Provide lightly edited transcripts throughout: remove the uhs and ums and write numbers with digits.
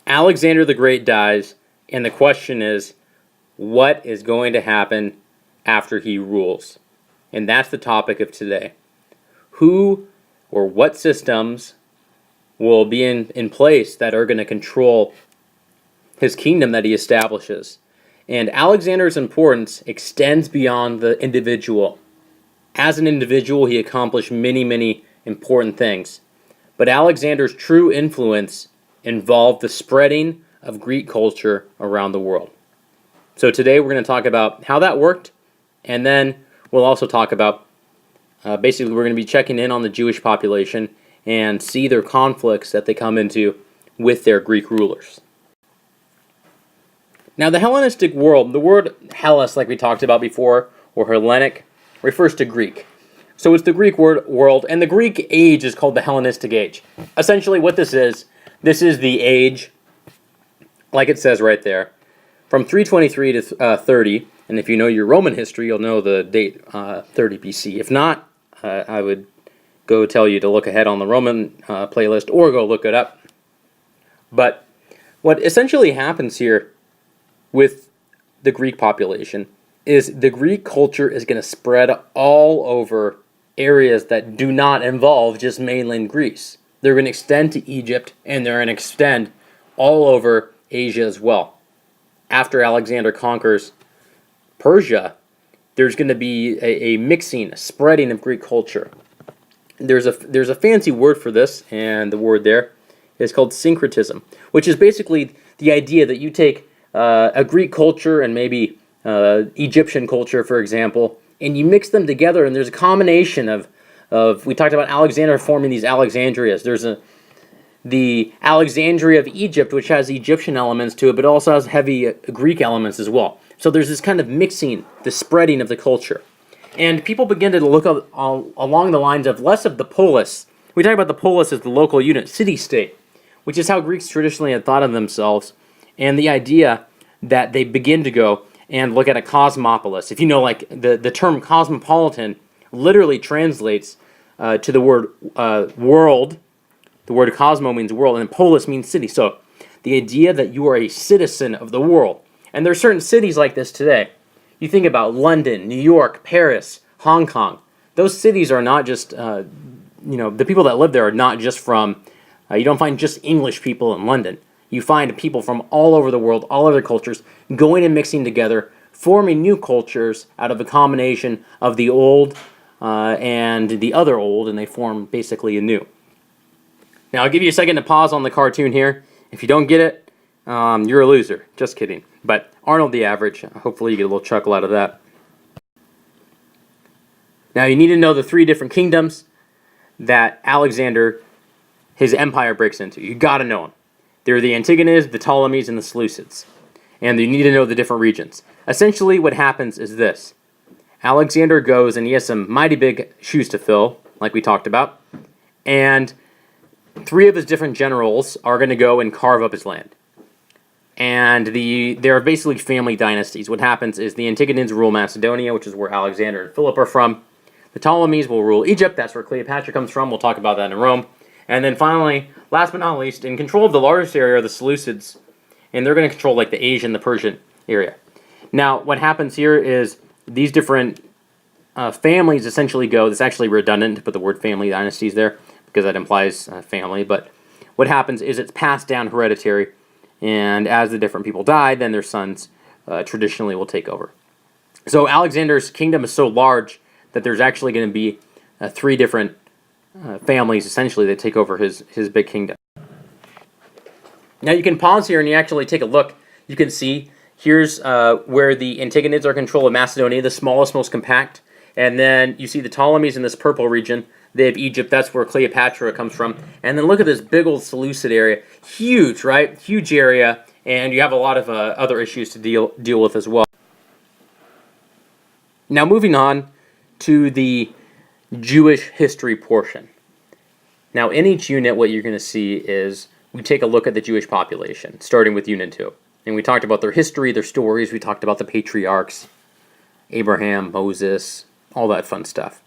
Alexander the Great dies, and the question is, what is going to happen after he rules? And that's the topic of today. Who or what systems will be in place that are going to control his kingdom that he establishes? And Alexander's importance extends beyond the individual. As an individual, he accomplished many, many important things. But Alexander's true influence involved the spreading of Greek culture around the world. So today we're going to talk about how that worked, and then we'll also talk about, basically we're going to be checking in on the Jewish population and see their conflicts that they come into with their Greek rulers. Now the Hellenistic world, the word Hellas, like we talked about before, or Hellenic, refers to Greek. So it's the Greek word world, and the Greek age is called the Hellenistic age. Essentially what this is the age, like it says right there, from 323 to 30, and if you know your Roman history, you'll know the date 30 BC. If not, I would go tell you to look ahead on the Roman playlist or go look it up. But what essentially happens here with the Greek population is the Greek culture is going to spread all over areas that do not involve just mainland Greece. They're going to extend to Egypt, and they're going to extend all over Asia as well. After Alexander conquers Persia, there's going to be a mixing, a spreading of Greek culture. There's a fancy word for this, and the word there is called syncretism, which is basically the idea that you take a Greek culture and maybe Egyptian culture, for example, and you mix them together, and there's a combination of we talked about Alexander forming these Alexandrias. There's the Alexandria of Egypt, which has Egyptian elements to it, but also has heavy Greek elements as well. So there's this kind of mixing, the spreading of the culture. And people begin to look along the lines of less of the polis. We talk about the polis as the local unit, city-state, which is how Greeks traditionally had thought of themselves, and the idea that they begin to go and look at a cosmopolis. If you know, like, the term cosmopolitan literally translates to the word world. The word cosmo means world, and polis means city. So the idea that you are a citizen of the world. And there are certain cities like this today. You think about London, New York, Paris, Hong Kong. Those cities are not just, the people that live there are not just from, you don't find just English people in London. You find people from all over the world, all other cultures, going and mixing together, forming new cultures out of a combination of the old and the other old, and they form basically a new. Now, I'll give you a second to pause on the cartoon here. If you don't get it, you're a loser. Just kidding. But Arnold the Average, hopefully you get a little chuckle out of that. Now, you need to know the three different kingdoms that Alexander, his empire, breaks into. You got to know them. They're the Antigonids, the Ptolemies, and the Seleucids. And you need to know the different regions. Essentially, what happens is this. Alexander goes, and he has some mighty big shoes to fill, like we talked about. And three of his different generals are going to go and carve up his land. And they're basically family dynasties. What happens is the Antigonids rule Macedonia, which is where Alexander and Philip are from. The Ptolemies will rule Egypt. That's where Cleopatra comes from. We'll talk about that in Rome. And then finally, last but not least, in control of the largest area are the Seleucids. And they're going to control like the Asian, the Persian area. Now, what happens here is these different families essentially go. It's actually redundant to put the word family dynasties there, because that implies family, but what happens is it's passed down hereditary, and as the different people die, then their sons traditionally will take over. So Alexander's kingdom is so large that there's actually going to be three different families, essentially, that take over his big kingdom. Now you can pause here and you actually take a look. You can see here's where the Antigonids are control of Macedonia, the smallest, most compact, and then you see the Ptolemies in this purple region. They have Egypt, that's where Cleopatra comes from. And then look at this big old Seleucid area. Huge, right? Huge area, and you have a lot of other issues to deal with as well. Now moving on to the Jewish history portion. Now in each unit, what you're going to see is we take a look at the Jewish population, starting with Unit 2. And we talked about their history, their stories, we talked about the patriarchs, Abraham, Moses, all that fun stuff.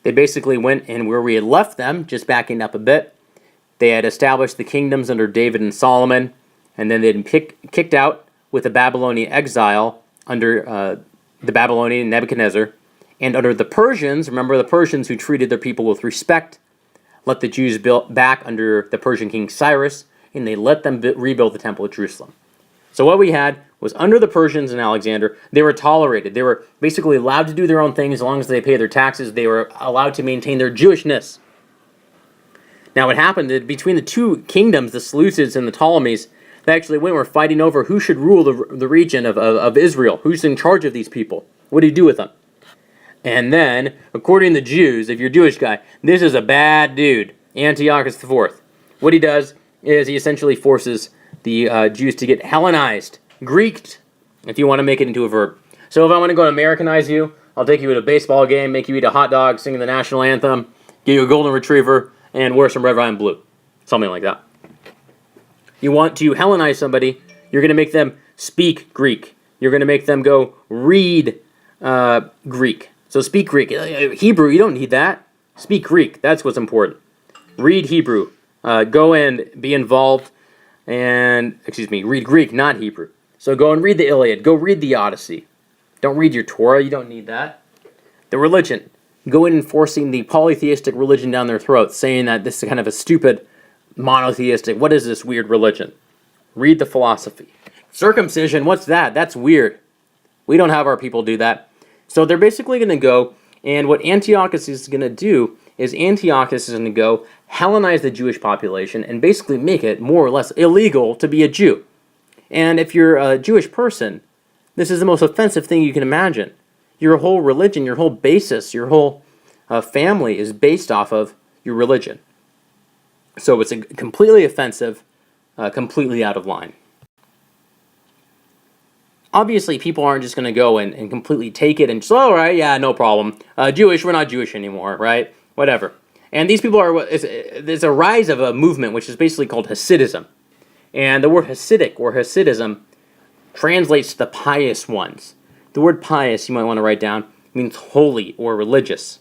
They basically went, and where we had left them, just backing up a bit, They had established the kingdoms under David and Solomon, and then they'd been kicked out with the Babylonian exile under the Babylonian Nebuchadnezzar, and under the Persians. Remember the Persians who treated their people with respect, let the Jews build back under the Persian king Cyrus, and they let them rebuild the temple at Jerusalem. So what we had was under the Persians and Alexander, they were tolerated. They were basically allowed to do their own thing as long as they pay their taxes. They were allowed to maintain their Jewishness. Now what happened that between the two kingdoms, the Seleucids and the Ptolemies, they actually were fighting over who should rule the region of Israel. Who's in charge of these people? What do you do with them? And then, according to the Jews, if you're a Jewish guy, this is a bad dude, Antiochus IV. What he does is he essentially forces the Jews to get Hellenized, Greeked, if you want to make it into a verb. So if I want to go and Americanize you, I'll take you to a baseball game, make you eat a hot dog, sing the national anthem, give you a golden retriever, and wear some red, white, and blue. Something like that. You want to Hellenize somebody, you're going to make them speak Greek. You're going to make them go read Greek. So speak Greek. Hebrew, you don't need that. Speak Greek. That's what's important. Read Hebrew. Go and be involved and, read Greek, not Hebrew. So go and read the Iliad. Go read the Odyssey. Don't read your Torah. You don't need that. The religion. Go in enforcing the polytheistic religion down their throats, saying that this is kind of a stupid monotheistic. What is this weird religion? Read the philosophy. Circumcision, what's that? That's weird. We don't have our people do that. So they're basically going to go, and what Antiochus is going to do is Antiochus is going to go Hellenize the Jewish population and basically make it more or less illegal to be a Jew. And if you're a Jewish person, this is the most offensive thing you can imagine. Your whole religion, your whole basis, your whole family is based off of your religion. So it's completely offensive, completely out of line. Obviously, people aren't just going to go and completely take it and just, all right, yeah, no problem. Jewish, we're not Jewish anymore, right? Whatever. And these people are, there's a rise of a movement which is basically called Hasidism. And the word Hasidic or Hasidism translates to the pious ones. The word pious, you might want to write down, means holy or religious.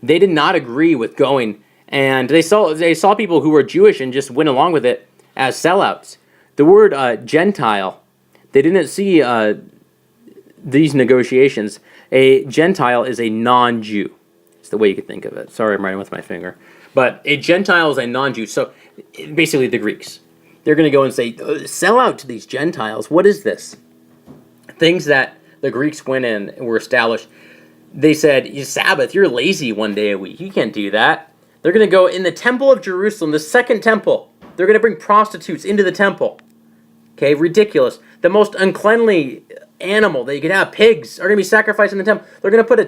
They did not agree with going, and they saw people who were Jewish and just went along with it as sellouts. The word Gentile, they didn't see these negotiations. A Gentile is a non-Jew. It's the way you could think of it. Sorry, I'm writing with my finger. But a Gentile is a non-Jew. So basically the Greeks. They're going to go and say, sell out to these Gentiles. What is this? Things that the Greeks went in and were established. They said, Sabbath, you're lazy one day a week. You can't do that. They're going to go in the temple of Jerusalem, the second temple. They're going to bring prostitutes into the temple. Okay, ridiculous. The most uncleanly animal that you could have, pigs, are going to be sacrificed in the temple. They're going to put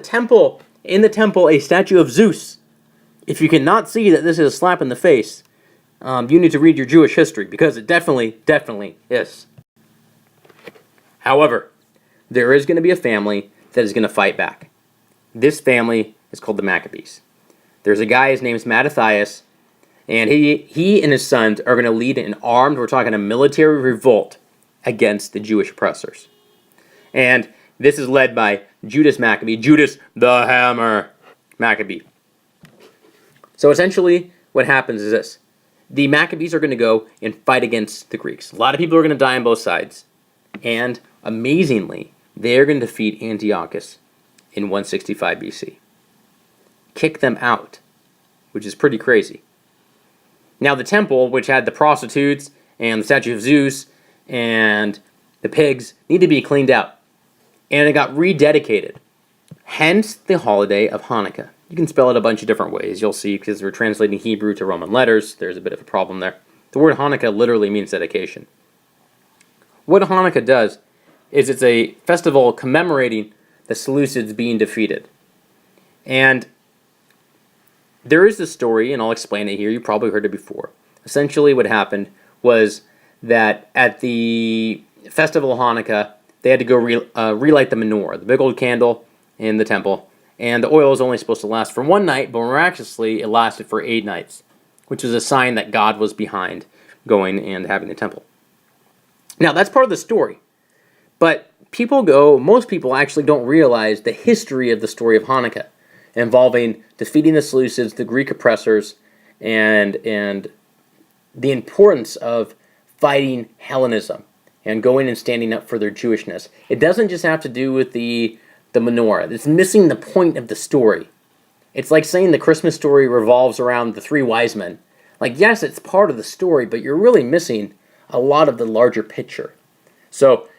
in the temple, a statue of Zeus. If you cannot see that this is a slap in the face, you need to read your Jewish history, because it definitely is. However, there is going to be a family that is going to fight back. This family is called the Maccabees. There's a guy, his name is Mattathias, and he and his sons are going to lead an armed, we're talking a military revolt against the Jewish oppressors. And this is led by Judas Maccabee, Judas the Hammer Maccabee. So essentially, what happens is this. The Maccabees are going to go and fight against the Greeks. A lot of people are going to die on both sides. And amazingly, they're going to defeat Antiochus in 165 BC. Kick them out, which is pretty crazy. Now the temple, which had the prostitutes and the statue of Zeus and the pigs, need to be cleaned out. And it got rededicated. Hence the holiday of Hanukkah. You can spell it a bunch of different ways. You'll see, because we're translating Hebrew to Roman letters. There's a bit of a problem there. The word Hanukkah literally means dedication. What Hanukkah does is it's a festival commemorating the Seleucids being defeated. And there is this story, and I'll explain it here. You probably heard it before. Essentially what happened was that at the festival of Hanukkah, they had to go relight the menorah, the big old candle in the temple. And the oil was only supposed to last for one night, but miraculously it lasted for 8 nights, which is a sign that God was behind going and having the temple. Now, that's part of the story. But most people actually don't realize the history of the story of Hanukkah, involving defeating the Seleucids, the Greek oppressors, and the importance of fighting Hellenism and going and standing up for their Jewishness. It doesn't just have to do with the menorah. It's missing the point of the story. It's like saying the Christmas story revolves around the three wise men. Like, yes, it's part of the story, but you're really missing a lot of the larger picture. So,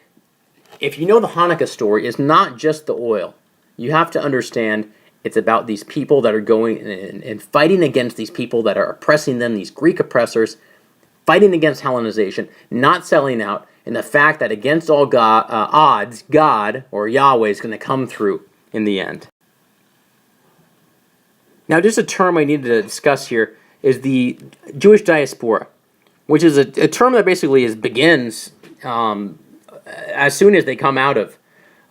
if you know the Hanukkah story is not just the oil, you have to understand it's about these people that are going and fighting against these people that are oppressing them, these Greek oppressors, fighting against Hellenization, not selling out, and the fact that against all odds, God, or Yahweh, is going to come through in the end. Now, just a term I need to discuss here is the Jewish Diaspora, which is a term that basically begins as soon as they come out of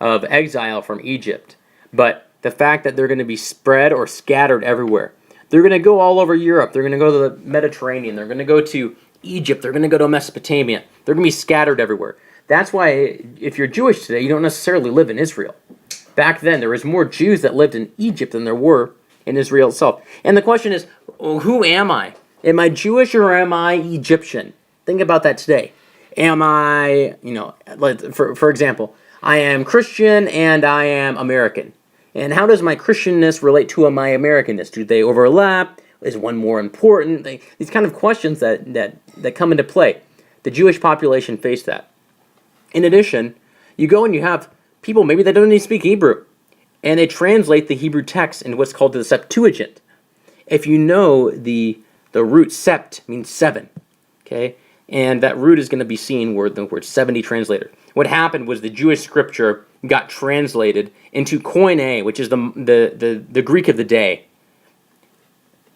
exile from Egypt. But the fact that they're going to be spread or scattered everywhere. They're going to go all over Europe. They're going to go to the Mediterranean. They're going to go to Egypt. They're going to go to Mesopotamia. They're going to be scattered everywhere. That's why if you're Jewish today, you don't necessarily live in Israel. Back then, there was more Jews that lived in Egypt than there were in Israel itself. And the question is, who am I? Am I Jewish or am I Egyptian? Think about that today. Am I, for example, I am Christian and I am American. And how does my Christianness relate to my Americanness? Do they overlap? Is one more important? These kind of questions that come into play. The Jewish population face that. In addition, you go and you have people maybe that don't even speak Hebrew, and they translate the Hebrew text in what's called the Septuagint. If you know the root sept means 7, okay? And that root is going to be seen where the word 70 translated. What happened was the Jewish scripture got translated into Koine, which is the Greek of the day.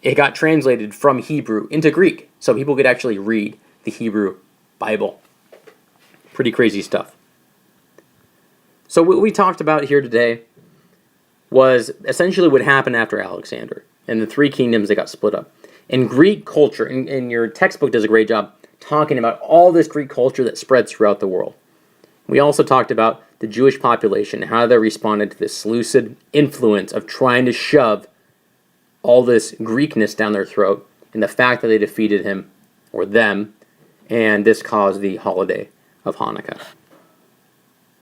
It got translated from Hebrew into Greek, so people could actually read the Hebrew Bible. Pretty crazy stuff. So what we talked about here today was essentially what happened after Alexander and the three kingdoms that got split up. In Greek culture, and your textbook does a great job talking about all this Greek culture that spread throughout the world. We also talked about the Jewish population and how they responded to this Seleucid influence of trying to shove all this Greekness down their throat, and the fact that they defeated him or them, and this caused the holiday of Hanukkah.